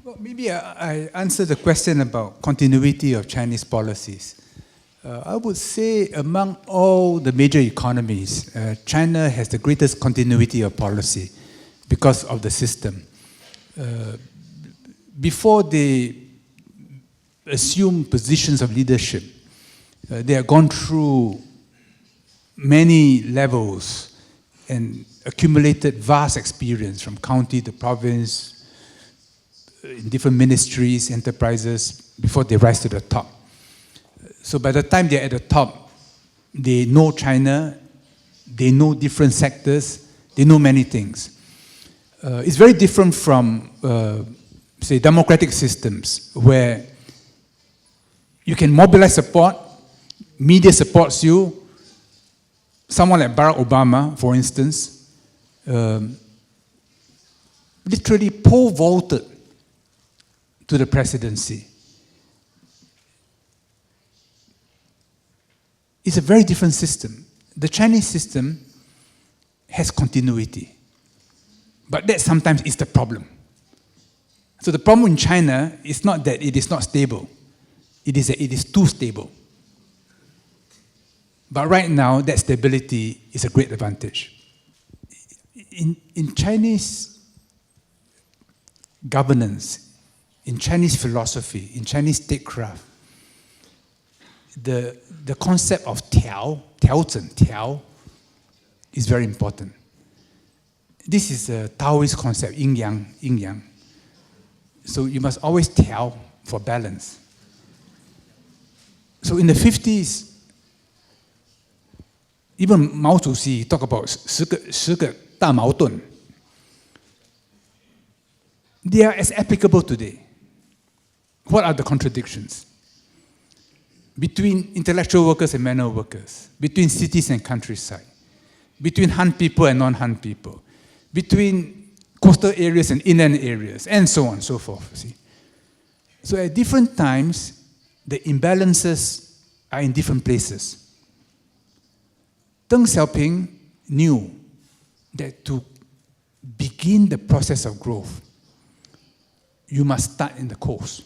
Well, maybe I answer the question about continuity of Chinese policies. I would say among all the major economies, China has the greatest continuity of policy because of the system. Before they assume positions of leadership, they have gone through many levels and accumulated vast experience from county to province, in different ministries, enterprises, before they rise to the top. So by the time they're at the top, they know China, they know different sectors, they know many things. It's very different from, say, democratic systems, where you can mobilize support, media supports you. Someone like Barack Obama, for instance, literally pole vaulted to the presidency. It's a very different system. The Chinese system has continuity, but that sometimes is the problem. So the problem in China is not that it is not stable, it is that it is too stable. But right now, that stability is a great advantage. In Chinese governance, in Chinese philosophy, in Chinese statecraft, the concept of tiao, is very important. This is a Taoist concept, yin yang. So you must always tiao for balance. So in the 50s, even Mao Zedong talked about 10个大矛盾. They are as applicable today. What are the contradictions? Between intellectual workers and manual workers, between cities and countryside, between Han people and non-Han people, between coastal areas and inland areas, and so on and so forth. See? So at different times, the imbalances are in different places. Deng Xiaoping knew that to begin the process of growth, you must start in the coast.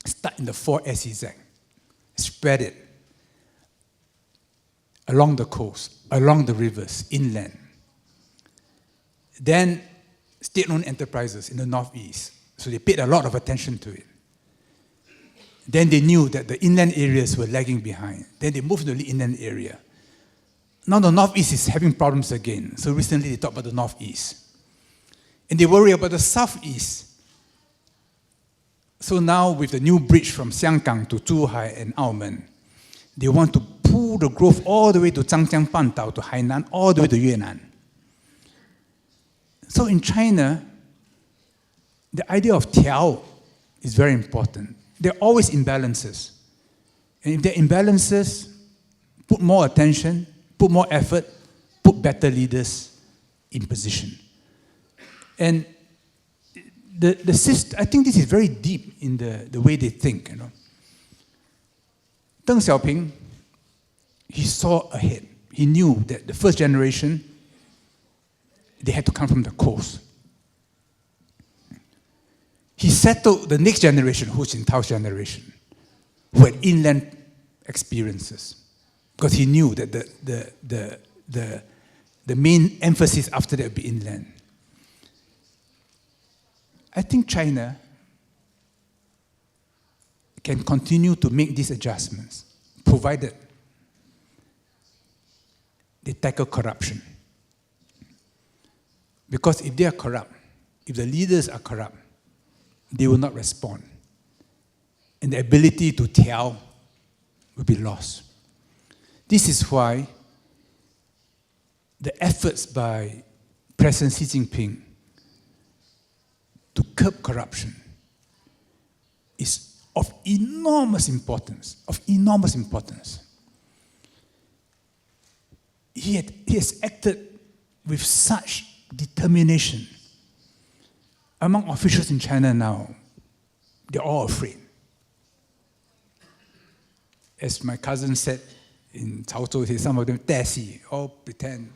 Start in the 4 SEZ. Spread it along the coast, along the rivers, inland. Then state-owned enterprises in the northeast. So they paid a lot of attention to it. Then they knew that the inland areas were lagging behind. Then they moved to the inland area. Now the northeast is having problems again. So recently they talked about the northeast. And they worry about the southeast. So now with the new bridge from Xianggang to Zhuhai and Aumen, they want to pull the growth all the way to Zhangjiang Bandao, to Hainan, all the way to Yunnan. So in China, the idea of tiao is very important. There are always imbalances. And if there are imbalances, put more attention, put more effort, put better leaders in position. And the system, I think this is very deep in the way they think. You know. Deng Xiaoping, he saw ahead. He knew that the first generation, they had to come from the coast. He settled the next generation, who's in Tao's generation, who had inland experiences. Because he knew that the main emphasis after that would be inland. I think China can continue to make these adjustments, provided they tackle corruption. Because if they are corrupt, if the leaders are corrupt, they will not respond. And the ability to tell will be lost. This is why the efforts by President Xi Jinping to curb corruption is of enormous importance, He has acted with such determination. Among officials in China now, they're all afraid. As my cousin said in Chaozhou, some of them, 带戏, all pretend.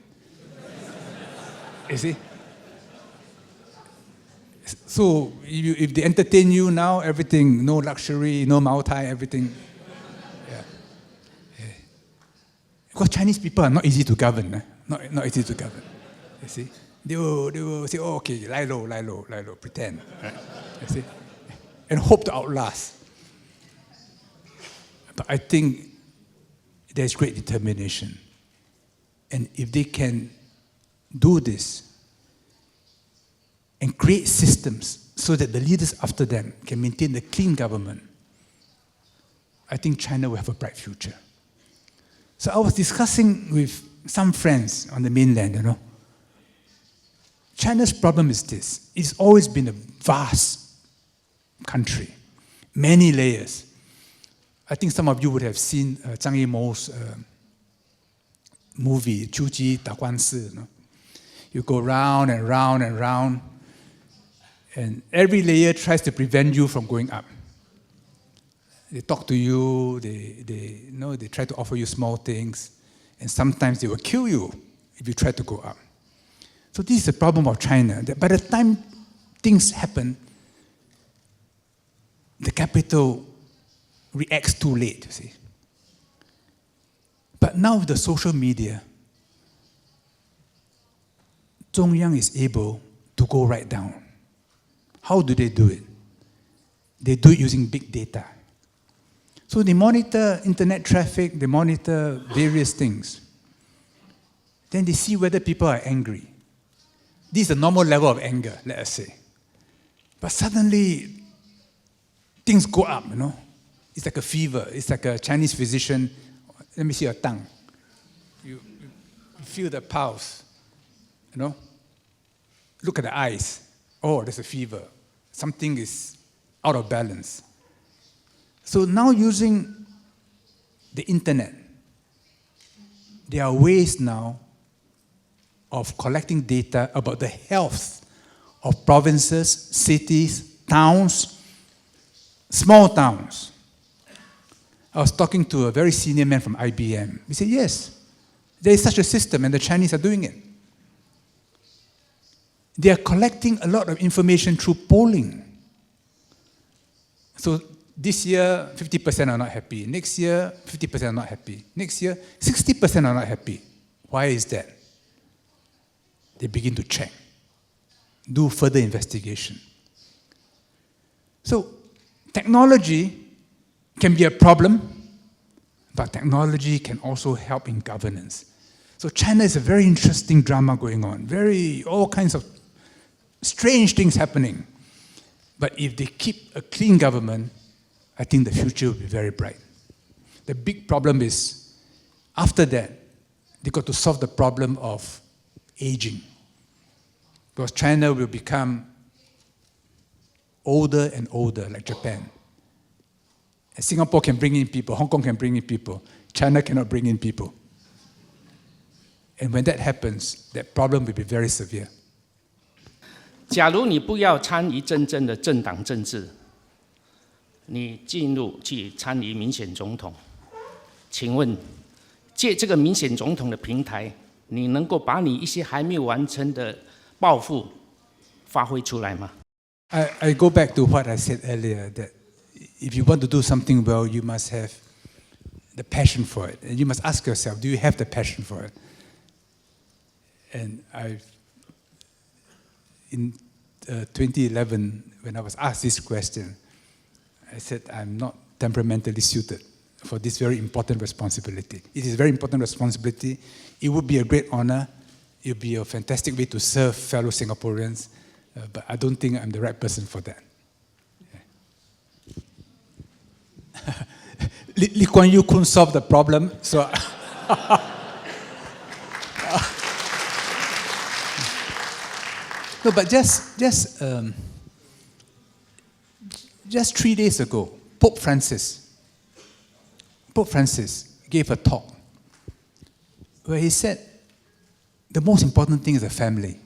You see? So if they entertain you now, everything, no luxury, no Mao Tai, everything. Yeah. Because Chinese people are not easy to govern. Not easy to govern. You see? They will say, oh, okay, lie low, pretend. Right? You see? And hope to outlast. But I think there's great determination. And if they can do this and create systems so that the leaders after them can maintain a clean government, I think China will have a bright future. So I was discussing with some friends on the mainland, China's problem is this. It's always been a vast country, many layers. I think some of you would have seen Zhang Yimou's movie, 究极打官司. You go round and round and round, and every layer tries to prevent you from going up. They talk to you, they try to offer you small things, and sometimes they will kill you if you try to go up. So this is the problem of China, that by the time things happen, the capital reacts too late, you see. But now with the social media, Zhongyang is able to go right down. How do they do it? They do it using big data. So they monitor internet traffic, they monitor various things. Then they see whether people are angry. This is a normal level of anger, let us say. But suddenly, things go up, It's like a fever. It's like a Chinese physician. Let me see your tongue. You feel the pulse, Look at the eyes. Oh, there's a fever. Something is out of balance. So now using the internet, there are ways now of collecting data about the health of provinces, cities, towns, small towns. I was talking to a very senior man from IBM. He said, yes, there is such a system, and the Chinese are doing it. They are collecting a lot of information through polling. So this year, 50% are not happy. Next year, 50% are not happy. Next year, 60% are not happy. Why is that? They begin to check, do further investigation. So technology can be a problem, but technology can also help in governance. So China is a very interesting drama going on, all kinds of strange things happening. But if they keep a clean government, I think the future will be very bright. The big problem is, after that, they got to solve the problem of aging. Because China will become older and older, like Japan. And Singapore can bring in people, Hong Kong can bring in people, China cannot bring in people. And when that happens, that problem will be very severe. 假如你不要参与真正的政党政治，你进入去参与民选总统，请问借这个民选总统的平台，你能够把你一些还没有完成的抱负发挥出来吗？ I go back to what I said earlier, that if you want to do something well, you must have the passion for it. And you must ask yourself, do you have the passion for it? And in 2011, when I was asked this question, I said, I'm not temperamentally suited for this very important responsibility. It is a very important responsibility. It would be a great honor. It would be a fantastic way to serve fellow Singaporeans, but I don't think I'm the right person for that. Lee Kuan Yew couldn't solve the problem, so... No, but just 3 days ago, Pope Francis gave a talk where he said the most important thing is the family.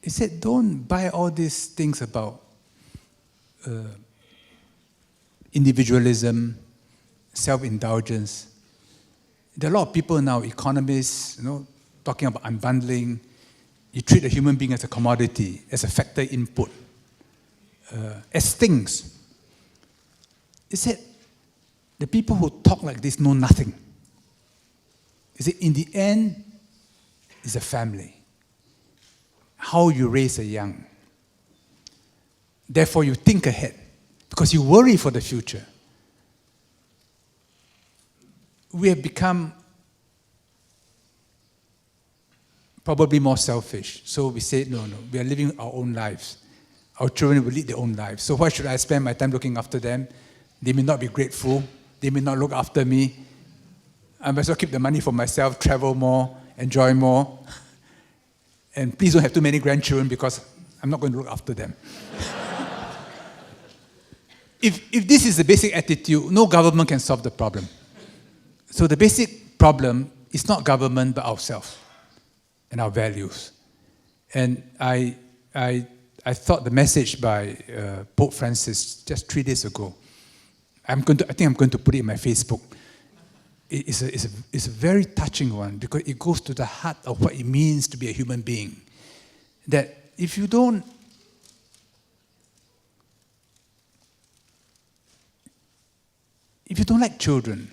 He said, don't buy all these things about individualism, self-indulgence. There are a lot of people now, economists, talking about unbundling. you treat a human being as a commodity, as a factor input, as things. He said, the people who talk like this know nothing. He said, in the end, it's a family. How you raise a young. Therefore, you think ahead, because you worry for the future. We have become probably more selfish. So we say, no, we are living our own lives. Our children will lead their own lives. So why should I spend my time looking after them? They may not be grateful. They may not look after me. I might as well keep the money for myself, travel more, enjoy more. And please don't have too many grandchildren because I'm not going to look after them. If this is the basic attitude, no government can solve the problem. So the basic problem is not government, but ourselves and our values. And I thought the message by Pope Francis just 3 days ago, I think I'm going to put it in my Facebook. It's a very touching one because it goes to the heart of what it means to be a human being. That if you don't like children,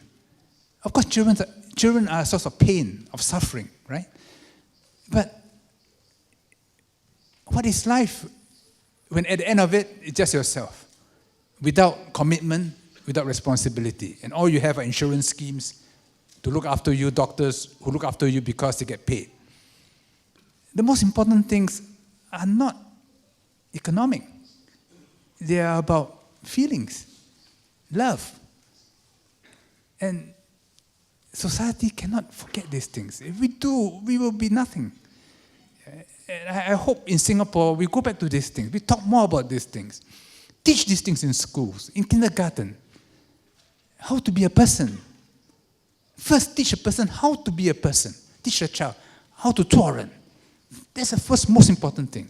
of course children are a source of pain, of suffering, right? But what is life when at the end of it, it's just yourself, without commitment, without responsibility, and all you have are insurance schemes to look after you, doctors who look after you because they get paid. The most important things are not economic. They are about feelings, love. And society cannot forget these things. If we do, we will be nothing. And I hope in Singapore, we go back to these things. We talk more about these things. Teach these things in schools, in kindergarten. How to be a person. First, teach a person how to be a person. Teach a child how to tolerate. That's the first most important thing.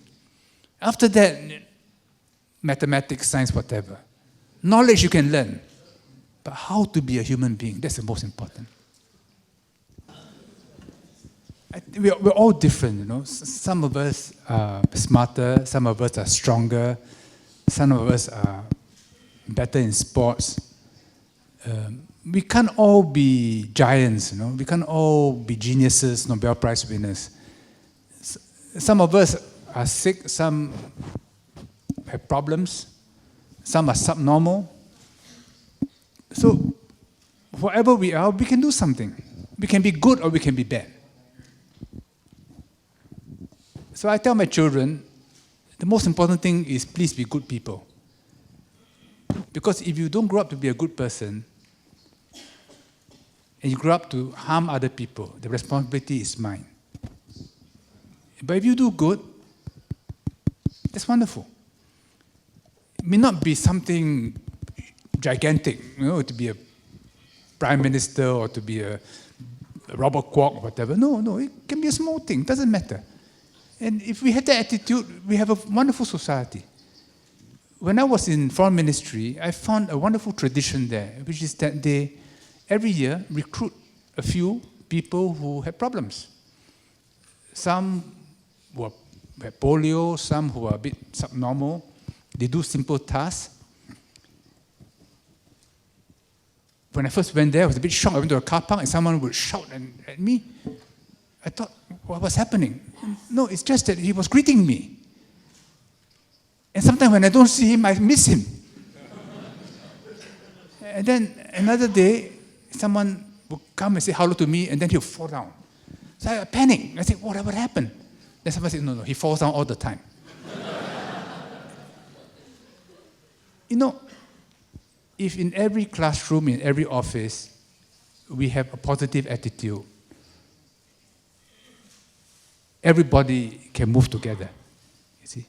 After that, mathematics, science, whatever. Knowledge you can learn. But how to be a human being, that's the most important. We're all different, you know. Some of us are smarter, some of us are stronger, some of us are better in sports. We can't all be giants, you know. We can't all be geniuses, Nobel Prize winners. Some of us are sick, some have problems, some are subnormal. So, whatever we are, we can do something. We can be good or we can be bad. So I tell my children, the most important thing is please be good people. Because if you don't grow up to be a good person, and you grow up to harm other people, the responsibility is mine. But if you do good, that's wonderful. It may not be something gigantic, you know, to be a prime minister or to be a Robert Kwok or whatever. No, it can be a small thing, doesn't matter. And if we have that attitude, we have a wonderful society. When I was in foreign ministry, I found a wonderful tradition there, which is that they, every year, recruit a few people who have problems. Some who have polio, some who are a bit subnormal. They do simple tasks. When I first went there, I was a bit shocked. I went to a car park and someone would shout at me. I thought, what was happening? No, it's just that he was greeting me. And sometimes when I don't see him, I miss him. And then another day, someone would come and say hello to me, and then he'll fall down. So I panicked. I said, what happened? Then someone said, no, he falls down all the time. You know, if in every classroom, in every office, we have a positive attitude, everybody can move together, you see.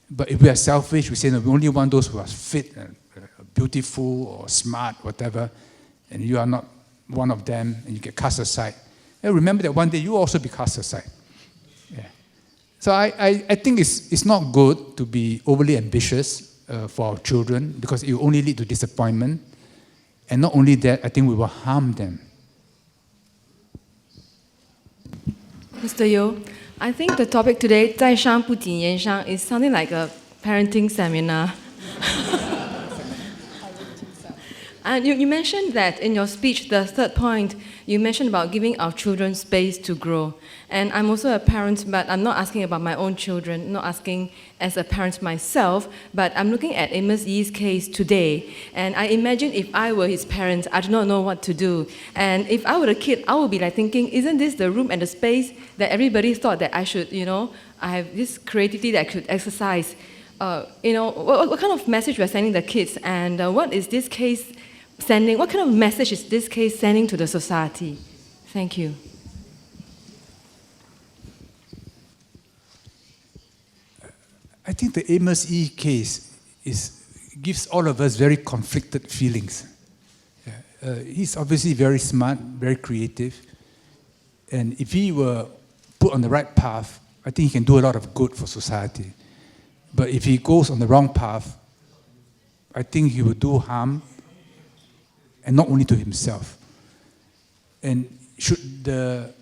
But if we are selfish, we say, no, we only want those who are fit, and beautiful, or smart, whatever, and you are not one of them, and you get cast aside. And remember that one day you will also be cast aside. Yeah. So I think it's not good to be overly ambitious for our children, because it will only lead to disappointment. And not only that, I think we will harm them. Mr. Yeo, I think the topic today, 在商不仅言商, is something like a parenting seminar. And you mentioned that in your speech, the third point, you mentioned about giving our children space to grow. And I'm also a parent, but I'm not asking about my own children, not asking as a parent myself, but I'm looking at Amos Yee's case today. And I imagine if I were his parents, I do not know what to do. And if I were a kid, I would be like thinking, isn't this the room and the space that everybody thought that I should, I have this creativity that I could exercise. What kind of message we're sending the kids, and what is this case sending? What kind of message is this case sending to the society? Thank you. I think the Amos Yee case gives all of us very conflicted feelings. He's obviously very smart, very creative, and if he were put on the right path, I think he can do a lot of good for society. But if he goes on the wrong path, I think he will do harm, and not only to himself. And should the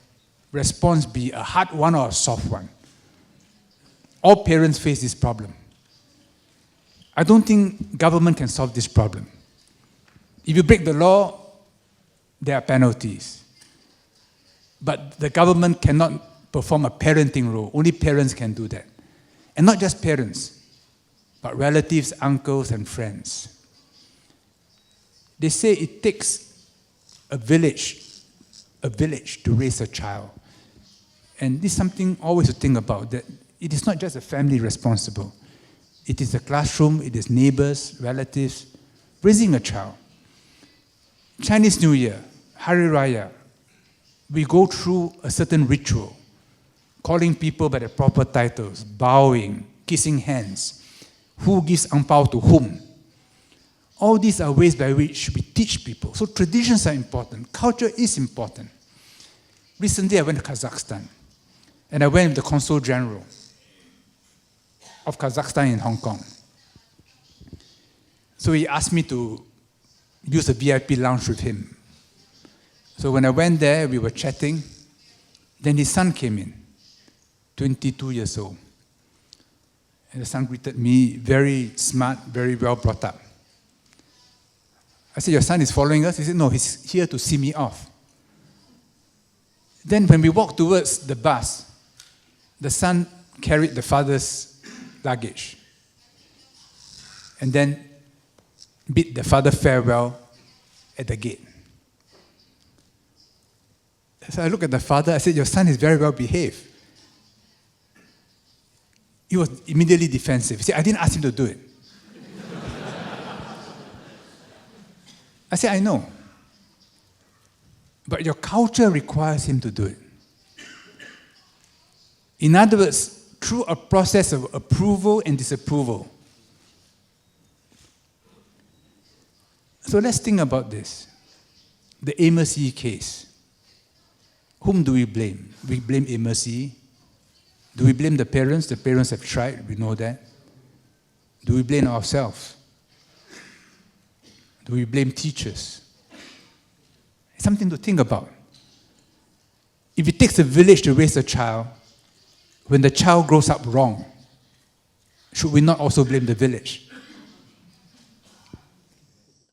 response be a hard one or a soft one? All parents face this problem. I don't think government can solve this problem. If you break the law, there are penalties. But the government cannot perform a parenting role. Only parents can do that. And not just parents, but relatives, uncles, and friends. They say it takes a village to raise a child. And this is something always to think about, that it is not just a family responsible. It is the classroom, it is neighbors, relatives, raising a child. Chinese New Year, Hari Raya, we go through a certain ritual, calling people by their proper titles, bowing, kissing hands, who gives ang pao to whom. All these are ways by which we teach people. So traditions are important. Culture is important. Recently, I went to Kazakhstan, and I went with the Consul General of Kazakhstan in Hong Kong. So he asked me to use a VIP lounge with him. So when I went there, we were chatting. Then his son came in, 22 years old. And the son greeted me, very smart, very well brought up. I said, your son is following us? He said, no, he's here to see me off. Then when we walked towards the bus, the son carried the father's luggage and then bid the father farewell at the gate. So I looked at the father, I said, your son is very well behaved. He was immediately defensive. He said, I didn't ask him to do it. I said, I know. But your culture requires him to do it. In other words, through a process of approval and disapproval. So let's think about this. The Amos Yee case. Whom do we blame? We blame Amos Yee. Do we blame the parents? The parents have tried, we know that. Do we blame ourselves? Do we blame teachers? It's something to think about. If it takes a village to raise a child, when the child grows up wrong, should we not also blame the village?